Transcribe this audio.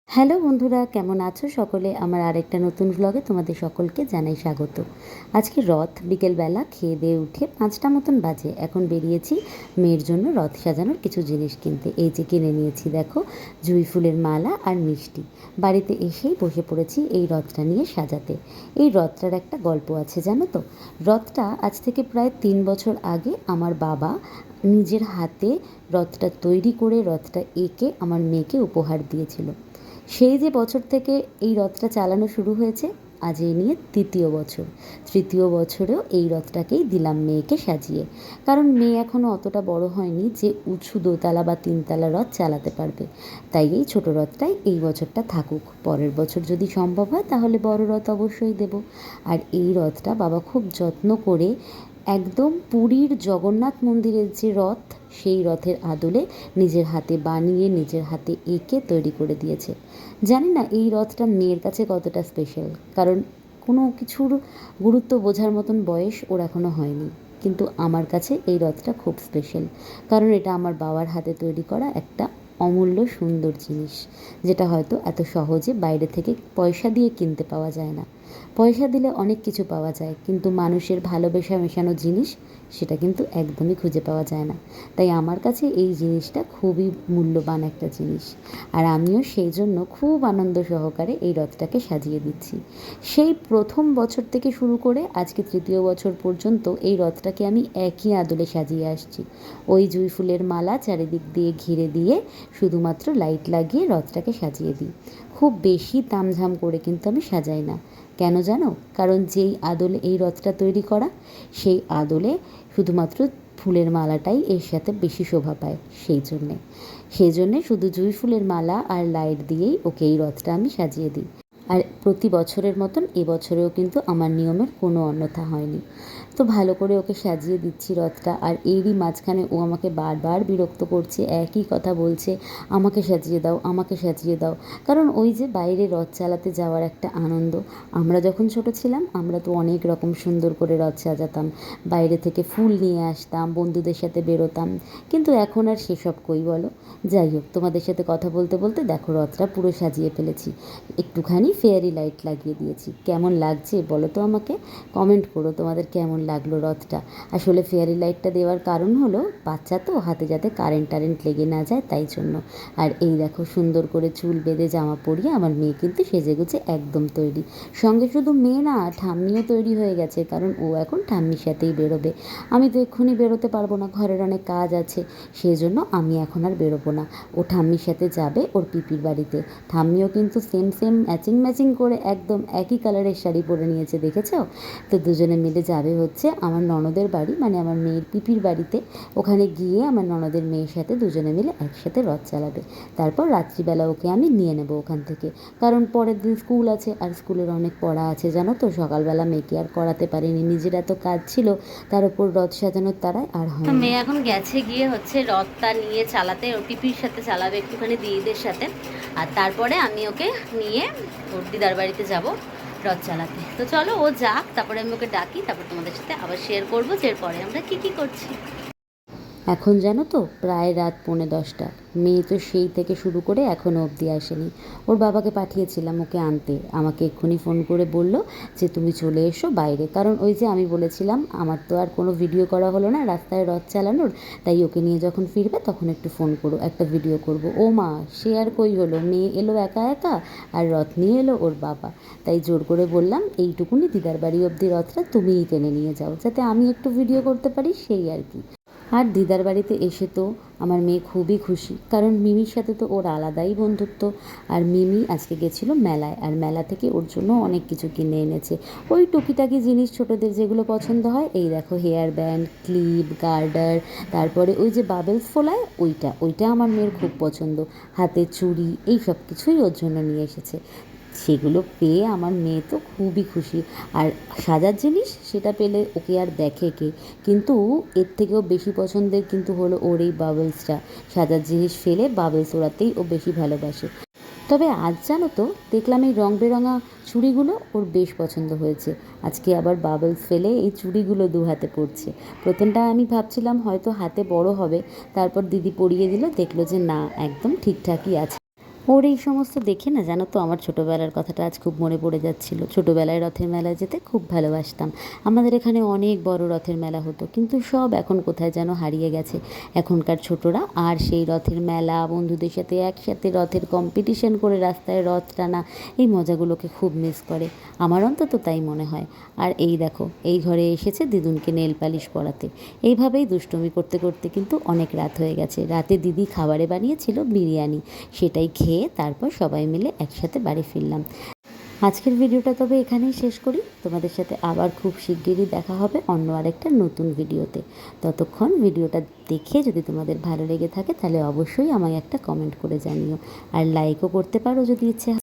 Hello বন্ধুরা, কেমন আছো সকলে? আমার আরেকটা নতুন ব্লগে তোমাদের সকলকে জানাই স্বাগত। আজকে রথ, বিকেলবেলা খেয়ে দিয়ে উঠে ৫টা মতন বাজে। এখন বেরিয়েছি মেয়ের জন্য রথ সাজানোর কিছু জিনিস কিনতে। এই যে কিনে নিয়েছি দেখো, জুঁই ফুলের মালা আর মিষ্টি। বাড়িতে এসেই বসে পড়েছি এই রথটা নিয়ে সাজাতে। এই রথটার একটা গল্প আছে জানো তো? রথটা আজ থেকে প্রায় ৩ বছর আগে আমার বাবা নিজের হাতে রথটা তৈরি করে রথটা এঁকে আমার মেয়েকে উপহার দিয়েছিল। সেই যে বছর থেকে এই রথটা চালানো শুরু হয়েছে, আজ এই নিয়ে ৩য় বছর। ৩য় বছরেও এই রথটাকেই দিলাম মেয়েকে সাজিয়ে। কারণ মেয়ে এখনও অতটা বড় হয়নি যে উঁচু দোতলা বা ৩তলা রথ চালাতে পারবে। তাই এই ছোট রথটাই এই বছরটা থাকুক। পরের বছর যদি সম্ভব হয় তাহলে বড় রথ অবশ্যই দেব। আর এই রথটা বাবা খুব যত্ন করে একদম পুরীর জগন্নাথ মন্দিরের যে রথ, সেই রথের আদলে নিজের হাতে বানিয়ে নিজের হাতে এঁকে তৈরি করে দিয়েছে। জানি না এই রথটা মেয়ের কাছে কতটা স্পেশাল, কারণ কোনো কিছুর গুরুত্ব বোঝার মতন বয়স ওর এখনও হয়নি। কিন্তু আমার কাছে এই রথটা খুব স্পেশাল, কারণ এটা আমার বাবার হাতে তৈরি করা একটা অমূল্য সুন্দর জিনিস, যেটা হয়তো এত সহজে বাইরে থেকে পয়সা দিয়ে কিনতে পাওয়া যায় না। পয়সা দিলে অনেক কিছু পাওয়া যায়, কিন্তু মানুষের ভালোবাসা মেশানো জিনিস সেটা কিন্তু একদমই খুঁজে পাওয়া যায় না। তাই আমার কাছে এই জিনিসটা খুবই মূল্যবান একটা জিনিস। আর আমিও সেই জন্য খুব আনন্দ সহকারে এই রথটাকে সাজিয়ে দিচ্ছি। সেই প্রথম বছর থেকে শুরু করে আজকে ৩য় বছর পর্যন্ত এই রথটাকে আমি একই আদলে সাজিয়ে আসছি। ওই জুঁই ফুলের মালা চারিদিক দিয়ে ঘিরে দিয়ে শুধুমাত্র লাইট লাগিয়ে রথটাকে সাজিয়ে দিই। খুব বেশি তামঝাম করে কিন্তু আমি সাজাই না। কেন জানো? কারণ যেই আদলে এই রথটা তৈরি করা, সেই আদলে শুধুমাত্র ফুলের মালাটাই এর সাথে বেশি শোভা পায়। সেই জন্যে শুধু জুঁই ফুলের মালা আর লাইট দিয়েই ওকে এই রথটা আমি সাজিয়ে দিই। আর প্রতি বছরের মতন এবছরেও কিন্তু আমার নিয়মের কোনো অন্যথা হয়নি। তো ভালো করে ওকে সাজিয়ে দিচ্ছি রথটা। আর এরই মাঝখানে ও আমাকে বারবার বিরক্ত করছে, একই কথা বলছে, আমাকে সাজিয়ে দাও, আমাকে সাজিয়ে দাও। কারণ ওই যে বাইরে রথ চালাতে যাওয়ার একটা আনন্দ। আমরা যখন ছোট ছিলাম আমরা তো অনেক রকম সুন্দর করে রথ সাজাতাম, বাইরে থেকে ফুল নিয়ে আসতাম, বন্ধুদের সাথে বেরোতাম। কিন্তু এখন আর সেসব কই বলো? যাই হোক, তোমাদের সাথে কথা বলতে বলতে দেখো রথটা পুরো সাজিয়ে ফেলেছি। একটুখানি ফেয়ারি লাইট লাগিয়ে দিয়েছি। কেমন লাগছে বলো তো আমাকে? কমেন্ট করো তোমাদের কেমন লাগলো রথটা। আসলে ফেয়ারি লাইটটা দেওয়ার কারণ হলো বাচ্চা তো, হাতে যাতে কারেন্ট লেগে না যায় তাই জন্য। আর এই দেখো সুন্দর করে চুল বেঁধে জামা পরিয়ে আমার মেয়ে কিন্তু সেজেগুজে একদম তৈরি। সঙ্গে শুধু মেয়ে না, ঠাম্মিও তৈরি হয়ে গেছে, কারণ ও এখন ঠাম্মির সাথেই বেরোবে। আমি তো এক্ষুনি বেরোতে পারবো না, ঘরের অনেক কাজ আছে। সেজন্য আমি এখন আর বেরোবো না। ও ঠাম্মির সাথে যাবে ওর পিপির বাড়িতে। ঠাম্মিও কিন্তু সেম সেম ম্যাচিং করে একদম একই কালারের শাড়ি পরে নিয়েছে, দেখেছো? তো দুজনে মিলে যাবে হচ্ছে আমার ননদের বাড়ি, মানে আমার মেয়ের পিপির বাড়িতে। ওখানে গিয়ে আমার ননদের মেয়ের সাথে দুজনে মিলে একসাথে রথ চালাবে। তারপর রাত্রিবেলা ওকে আমি নিয়ে নেবো ওখান থেকে, কারণ পরের দিন স্কুল আছে, আর স্কুলের অনেক পড়া আছে জানো তো। সকালবেলা মেয়েকে আর করাতে পারিনি, নিজের এত কাজ ছিল, তার উপর রথ সাজানোর তারায় আর হয়। তো মেয়ে এখন গেছে গিয়ে হচ্ছে রথটা নিয়ে চালাতে, ওর পিপির সাথে চালাবে একটুখানি দিদিদের সাথে। আর তারপরে আমি ওকে নিয়ে ওর দিদার বাড়িতে যাব রথ চালাতে। তো চলো ও যাক, তারপরে আমি ওকে ডাকি, তারপর তোমাদের সাথে আবার শেয়ার করবো যে এরপরে আমরা কী করছি। এখন জানো তো প্রায় রাত 9:45। মেয়ে তো সেই থেকে শুরু করে এখনও অবধি আসেনি। ওর বাবাকে পাঠিয়েছিলাম ওকে আনতে, আমাকে এক্ষুনি ফোন করে বলল যে তুমি চলে এসো বাইরে। কারণ ওই যে আমি বলেছিলাম আমার তো আর কোনো ভিডিও করা হলো না রাস্তায় রথ চালানোর, তাই ওকে নিয়ে যখন ফিরবে তখন একটু ফোন করো, একটা ভিডিও করব। ও মা, সে আর কই হলো, মেয়ে এলো একা একা, আর রথ নিয়ে এলো ওর বাবা। তাই জোর করে বললাম এইটুকুনি দিদার বাড়ি অবধি রথটা তুমিই টেনে নিয়ে যাও, যাতে আমি একটু ভিডিও করতে পারি, সেই আর কি। আর দিদার বাড়িতে এসে তো আমার মেয়ে খুবই খুশি, কারণ মিমির সাথে তো ওর আলাদাই বন্ধুত্ব। আর মিমি আজকে গেছিলো মেলায়, আর মেলা থেকে ওর জন্য অনেক কিছু কিনে এনেছে। ওই টুকিটাকি জিনিস ছোটোদের যেগুলো পছন্দ হয়, এই দেখো হেয়ার ব্যান্ড, ক্লিপ, গার্ডার, তারপরে ওই যে বাবেলস ফোলায় ওইটা ওইটা আমার মেয়ের খুব পছন্দ, হাতের চুড়ি, এই সব কিছুই ওর জন্য নিয়ে এসেছে। সেগুলো পেয়ে আমার মেয়ে তো খুবই খুশি। আর সাজার জিনিস সেটা পেলে ওকে আর দেখে কে? কিন্তু এর থেকেও বেশি পছন্দের কিন্তু হলো ওর এই বাবলসটা। সাজার জিনিস ফেলে বাবলস ওড়াতেই ও বেশি ভালোবাসে। তবে আজ জানো তো দেখলাম এই রং বেরঙা চুড়িগুলো ওর বেশ পছন্দ হয়েছে। আজকে আবার বাবলস ফেলে এই চুড়িগুলো দু হাতে পরছে। প্রথমটা আমি ভাবছিলাম হয়তো হাতে বড় হবে, তারপর দিদি পরিয়ে দিল, দেখলো যে না, একদম ঠিকঠাকই আছে। ওর এই সমস্ত দেখে না জানো তো আমার ছোটোবেলার কথাটা আজ খুব মনে পড়ে যাচ্ছিল। ছোটোবেলায় রথের মেলায় যেতে খুব ভালোবাসতাম। আমাদের এখানে অনেক বড় রথের মেলা হতো, কিন্তু সব এখন কোথায় যেন হারিয়ে গেছে। এখনকার ছোটরা আর সেই রথের মেলা, বন্ধুদের সাথে একসাথে রথের কম্পিটিশন করে রাস্তায় রথ টানা, এই মজাগুলোকে খুব মিস করে। আমার অন্তত তাই মনে হয়। আর এই দেখো, এই ঘরে এসেছে দিদুনকে নেল পালিশ পরাতে। এইভাবেই দুষ্টুমি করতে করতে কিন্তু অনেক রাত হয়ে গেছে। রাতে দিদি খাবারে বানিয়েছিল বিরিয়ানি, সেটাই খেয়ে তারপর সবাই মিলে একসাথে বাড়ি ফিরলাম। আজকের ভিডিওটা তবে এখানেই শেষ করি। তোমাদের সাথে আবার খুব শিগগিরই দেখা হবে অন্য আরেকটা নতুন ভিডিওতে। ততক্ষণ ভিডিওটা দেখে যদি তোমাদের ভালো লেগে থাকে তাহলে অবশ্যই আমায় একটা কমেন্ট করে জানিও, আর লাইকও করতে পারো যদি ইচ্ছে